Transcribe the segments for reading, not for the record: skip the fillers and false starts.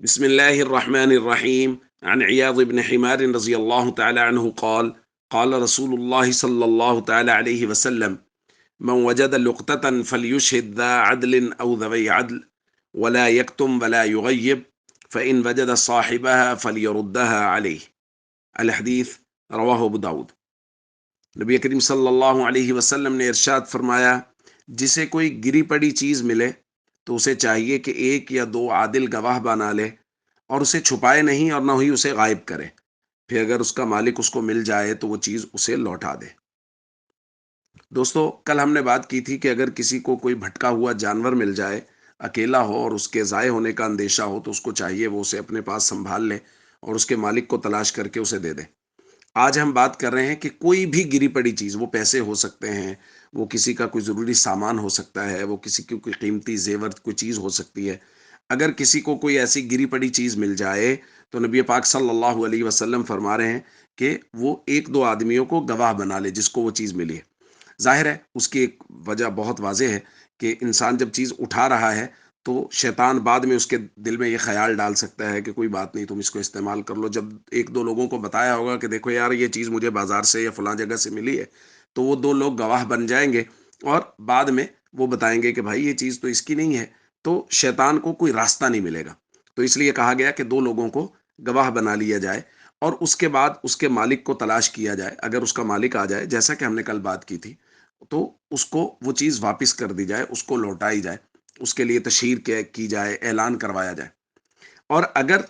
بسم الله الرحمن الرحيم عن عياض بن حمار رضي الله تعالى عنه قال قال رسول الله صلى الله تعالى عليه وسلم من وجد لقطة فليشهد ذا عدل أو ذوي عدل ولا يكتم ولا يغيب فإن وجد صاحبها فليردها عليه. الحدیث رواہ ابو داود۔ نبی کریم صلی اللہ علیہ وسلم نے ارشاد فرمایا، جسے کوئی گری پڑی چیز ملے تو اسے چاہیے کہ ایک یا دو عادل گواہ بنا لے اور اسے چھپائے نہیں اور نہ ہی اسے غائب کرے، پھر اگر اس کا مالک اس کو مل جائے تو وہ چیز اسے لوٹا دے۔ دوستو، کل ہم نے بات کی تھی کہ اگر کسی کو کوئی بھٹکا ہوا جانور مل جائے، اکیلا ہو اور اس کے ضائع ہونے کا اندیشہ ہو، تو اس کو چاہیے وہ اسے اپنے پاس سنبھال لے اور اس کے مالک کو تلاش کر کے اسے دے دے۔ آج ہم بات کر رہے ہیں کہ کوئی بھی گری پڑی چیز، وہ پیسے ہو سکتے ہیں، وہ کسی کا کوئی ضروری سامان ہو سکتا ہے، وہ کسی کی کوئی قیمتی زیور کوئی چیز ہو سکتی ہے، اگر کسی کو کوئی ایسی گری پڑی چیز مل جائے تو نبی پاک صلی اللہ علیہ وسلم فرما رہے ہیں کہ وہ ایک دو آدمیوں کو گواہ بنا لے جس کو وہ چیز ملی ہے۔ ظاہر ہے اس کی ایک وجہ بہت واضح ہے کہ انسان جب چیز اٹھا رہا ہے تو شیطان بعد میں اس کے دل میں یہ خیال ڈال سکتا ہے کہ کوئی بات نہیں، تم اس کو استعمال کر لو۔ جب ایک دو لوگوں کو بتایا ہوگا کہ دیکھو یار یہ چیز مجھے بازار سے یا فلاں جگہ سے ملی ہے، تو وہ دو لوگ گواہ بن جائیں گے اور بعد میں وہ بتائیں گے کہ بھائی یہ چیز تو اس کی نہیں ہے، تو شیطان کو کوئی راستہ نہیں ملے گا۔ تو اس لیے کہا گیا کہ دو لوگوں کو گواہ بنا لیا جائے اور اس کے بعد اس کے مالک کو تلاش کیا جائے۔ اگر اس کا مالک آ جائے، جیسا کہ ہم نے کل بات کی تھی، تو اس کو وہ چیز واپس کر دی جائے، اس کو لوٹائی جائے، اس کے لیے تشہیر کی جائے، اعلان کروایا جائے۔ اور اگر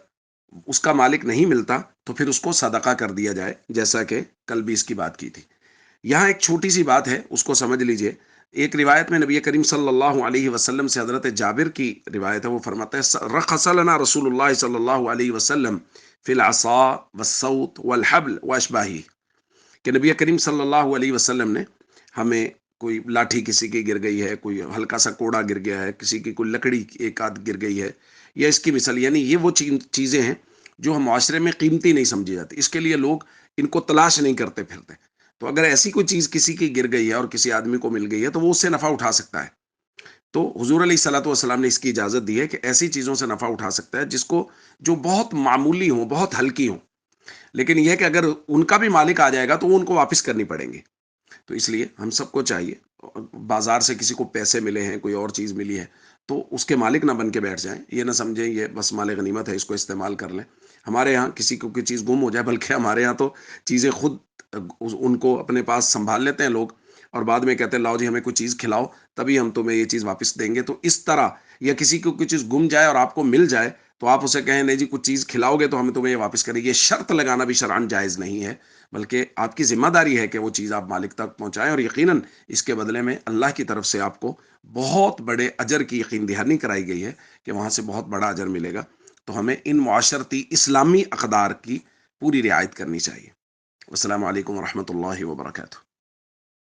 اس کا مالک نہیں ملتا تو پھر اس کو صدقہ کر دیا جائے، جیسا کہ کل بھی اس کی بات کی تھی۔ یہاں ایک چھوٹی سی بات ہے، اس کو سمجھ لیجئے۔ ایک روایت میں نبی کریم صلی اللہ علیہ وسلم سے حضرت جابر کی روایت ہے، وہ فرماتا ہے رخص لنا رسول اللہ صلی اللہ علیہ وسلم فی العصا والصوت والحبل واشباہی، کہ نبی کریم صلی اللہ علیہ وسلم نے ہمیں، کوئی لاٹھی کسی کی گر گئی ہے، کوئی ہلکا سا کوڑا گر گیا ہے، کسی کی کوئی لکڑی ایک آدھ گر گئی ہے، یا اس کی مثال، یعنی یہ وہ چیزیں ہیں جو ہم معاشرے میں قیمتی نہیں سمجھی جاتی، اس کے لیے لوگ ان کو تلاش نہیں کرتے پھرتے۔ تو اگر ایسی کوئی چیز کسی کی گر گئی ہے اور کسی آدمی کو مل گئی ہے تو وہ اس سے نفع اٹھا سکتا ہے۔ تو حضور علیہ الصلوۃ والسلام نے اس کی اجازت دی ہے کہ ایسی چیزوں سے نفع اٹھا سکتا ہے جس کو، جو بہت معمولی ہوں، بہت ہلکی ہوں، لیکن یہ کہ اگر ان کا بھی مالک آ جائے گا تو وہ ان کو واپس کرنی پڑیں گی۔ تو اس لیے ہم سب کو چاہیے، بازار سے کسی کو پیسے ملے ہیں، کوئی اور چیز ملی ہے، تو اس کے مالک نہ بن کے بیٹھ جائیں، یہ نہ سمجھیں یہ بس مال غنیمت ہے اس کو استعمال کر لیں۔ ہمارے ہاں کسی کو کوئی چیز گم ہو جائے، بلکہ ہمارے ہاں تو چیزیں خود ان کو اپنے پاس سنبھال لیتے ہیں لوگ اور بعد میں کہتے ہیں لاؤ جی ہمیں کوئی چیز کھلاؤ تبھی ہم تمہیں یہ چیز واپس دیں گے۔ تو اس طرح، یا کسی کو کوئی چیز گم جائے اور آپ کو مل جائے تو آپ اسے کہیں نہیں جی کچھ چیز کھلاؤ گے تو ہم تمہیں یہ واپس کریں گے، یہ شرط لگانا بھی شرعاً جائز نہیں ہے، بلکہ آپ کی ذمہ داری ہے کہ وہ چیز آپ مالک تک پہنچائیں، اور یقیناً اس کے بدلے میں اللہ کی طرف سے آپ کو بہت بڑے اجر کی یقین دہانی کرائی گئی ہے کہ وہاں سے بہت بڑا اجر ملے گا۔ تو ہمیں ان معاشرتی اسلامی اقدار کی پوری رعایت کرنی چاہیے۔ السلام علیکم ورحمۃ اللہ وبرکاتہ۔